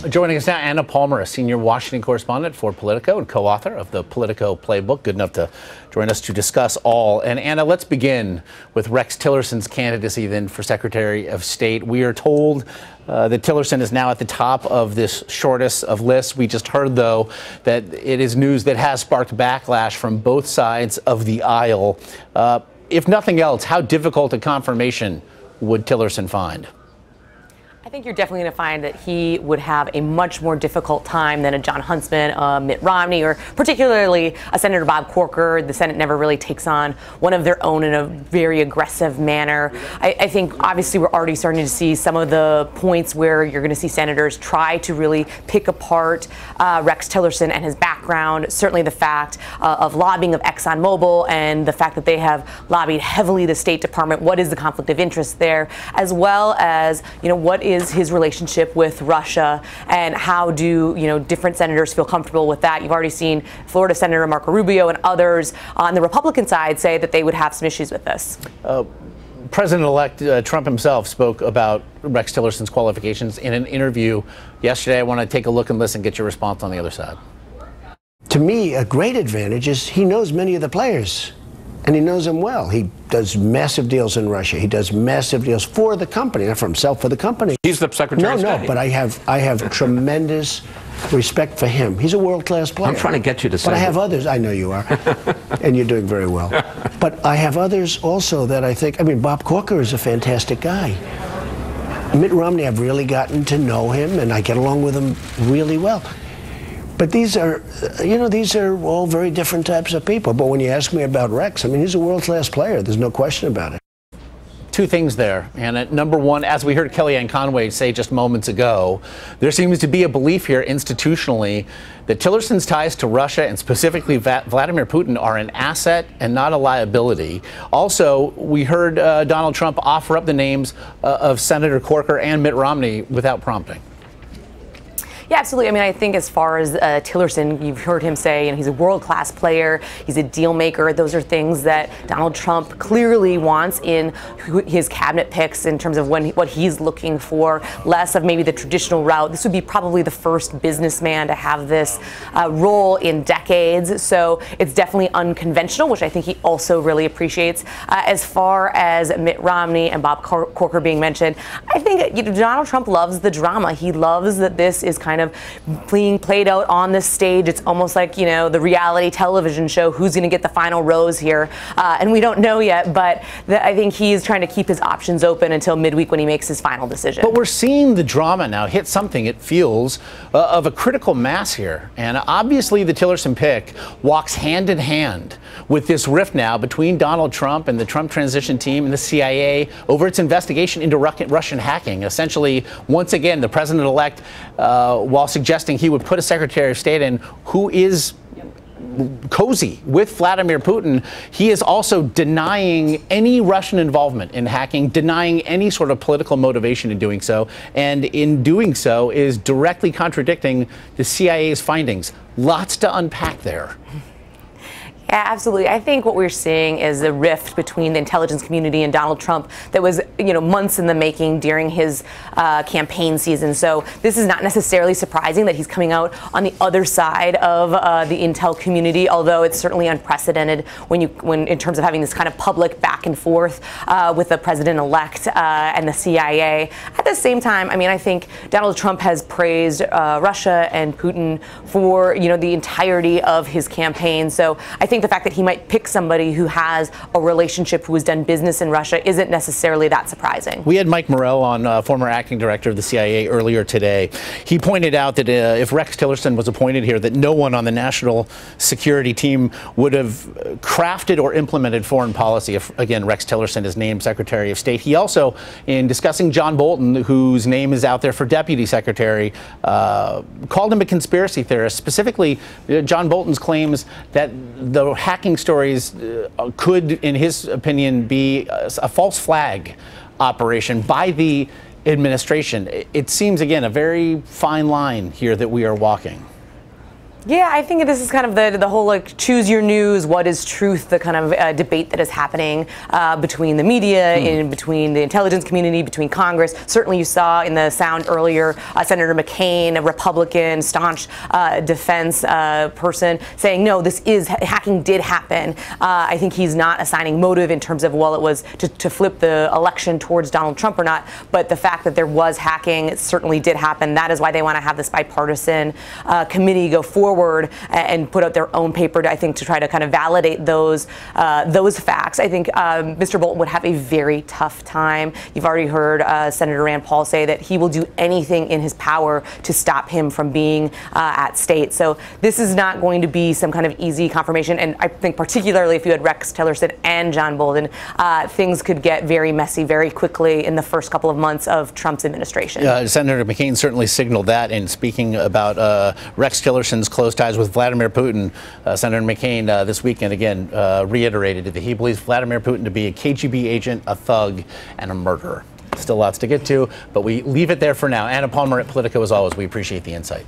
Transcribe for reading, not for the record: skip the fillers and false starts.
Joining us now, Anna Palmer, a senior Washington correspondent for Politico and co-author of the Politico Playbook. Good enough to join us to discuss all. And Anna, let's begin with Rex Tillerson's candidacy then for Secretary of State. We are told that Tillerson is now at the top of this shortest of lists. We just heard, though, that it is news that has sparked backlash from both sides of the aisle. If nothing else, how difficult a confirmation would Tillerson find? I think you're definitely going to find that he would have a much more difficult time than a John Huntsman, Mitt Romney, or particularly a Senator Bob Corker. The Senate never really takes on one of their own in a very aggressive manner. I think obviously we're already starting to see some of the points where you're going to see senators try to really pick apart Rex Tillerson and his background. Certainly the fact of lobbying of ExxonMobil and the fact that they have lobbied heavily the State Department. What is the conflict of interest there? As well as, what is his relationship with Russia, and how do different senators feel comfortable with that? You've already seen Florida Senator Marco Rubio and others on the Republican side say that they would have some issues with this. President-elect Trump himself spoke about Rex Tillerson's qualifications in an interview yesterday. I want to take a look and listen, get your response on the other side. To me, a great advantage is he knows many of the players. And he knows them well. He does massive deals in Russia. He does massive deals for the company, not for himself, for the company. He's the Secretary of State. No, but I have tremendous respect for him. He's a world-class player. I'm trying to get you to say But I have others. I know you are. And you're doing very well. But I have others also that I think, Bob Corker is a fantastic guy. Mitt Romney, I've really gotten to know him, and I get along with him really well. But these are all very different types of people. But when you ask me about Rex, he's a world-class player. There's no question about it. Two things there, Anna. Number one, as we heard Kellyanne Conway say just moments ago, there seems to be a belief here institutionally that Tillerson's ties to Russia and specifically Vladimir Putin are an asset and not a liability. Also, we heard Donald Trump offer up the names of Senator Corker and Mitt Romney without prompting. Yeah, absolutely. I think as far as Tillerson, you've heard him say, he's a world-class player, he's a deal maker. Those are things that Donald Trump clearly wants in his cabinet picks in terms of what he's looking for, less of maybe the traditional route. This would be probably the first businessman to have this role in decades. So it's definitely unconventional, which I think he also really appreciates. As far as Mitt Romney and Bob Corker being mentioned, I think Donald Trump loves the drama. He loves that this is kind of being played out on this stage. It's almost like, the reality television show, who's going to get the final rose here. And we don't know yet, but I think he's trying to keep his options open until midweek when he makes his final decision. But we're seeing the drama now hit something, it feels, of a critical mass here. And obviously the Tillerson pick walks hand in hand with this rift now between Donald Trump and the Trump transition team and the CIA over its investigation into Russian hacking. Essentially, once again, the president-elect, while suggesting he would put a Secretary of State in who is cozy with Vladimir Putin, he is also denying any Russian involvement in hacking, denying any sort of political motivation in doing so, and in doing so is directly contradicting the CIA's findings. Lots to unpack there. Yeah, absolutely. I think what we're seeing is a rift between the intelligence community and Donald Trump that was, months in the making during his campaign season. So this is not necessarily surprising that he's coming out on the other side of the intel community, although it's certainly unprecedented when in terms of having this kind of public back and forth with the president-elect and the CIA. At the same time, I think Donald Trump has praised Russia and Putin for, the entirety of his campaign. So I think the fact that he might pick somebody who has a relationship, who has done business in Russia, isn't necessarily that surprising. We had Mike Morell on, former acting director of the CIA, earlier today. He pointed out that if Rex Tillerson was appointed here, that no one on the national security team would have crafted or implemented foreign policy if, again, Rex Tillerson is named Secretary of State. He also, in discussing John Bolton, whose name is out there for Deputy Secretary, called him a conspiracy theorist. Specifically, John Bolton's claims that the hacking stories could, in his opinion, be a false flag operation by the administration. It seems, again, a very fine line here that we are walking. Yeah, I think this is kind of the whole like choose your news, what is truth, the kind of debate that is happening between the media, in between the intelligence community, between Congress. Certainly you saw in the sound earlier Senator McCain, a Republican, staunch defense person, saying, no, hacking did happen. I think he's not assigning motive in terms of, well, it was to flip the election towards Donald Trump or not, but the fact that there was hacking, it certainly did happen. That is why they want to have this bipartisan committee go forward and put out their own paper, I think, to try to kind of validate those facts. I think Mr. Bolton would have a very tough time. You've already heard Senator Rand Paul say that he will do anything in his power to stop him from being at state. So this is not going to be some kind of easy confirmation. And I think particularly if you had Rex Tillerson and John Bolton, things could get very messy very quickly in the first couple of months of Trump's administration. Senator McCain certainly signaled that in speaking about Rex Tillerson's close ties with Vladimir Putin. Senator McCain this weekend again reiterated that he believes Vladimir Putin to be a KGB agent, a thug, and a murderer. Still lots to get to, but we leave it there for now. Anna Palmer at Politico, as always, we appreciate the insight.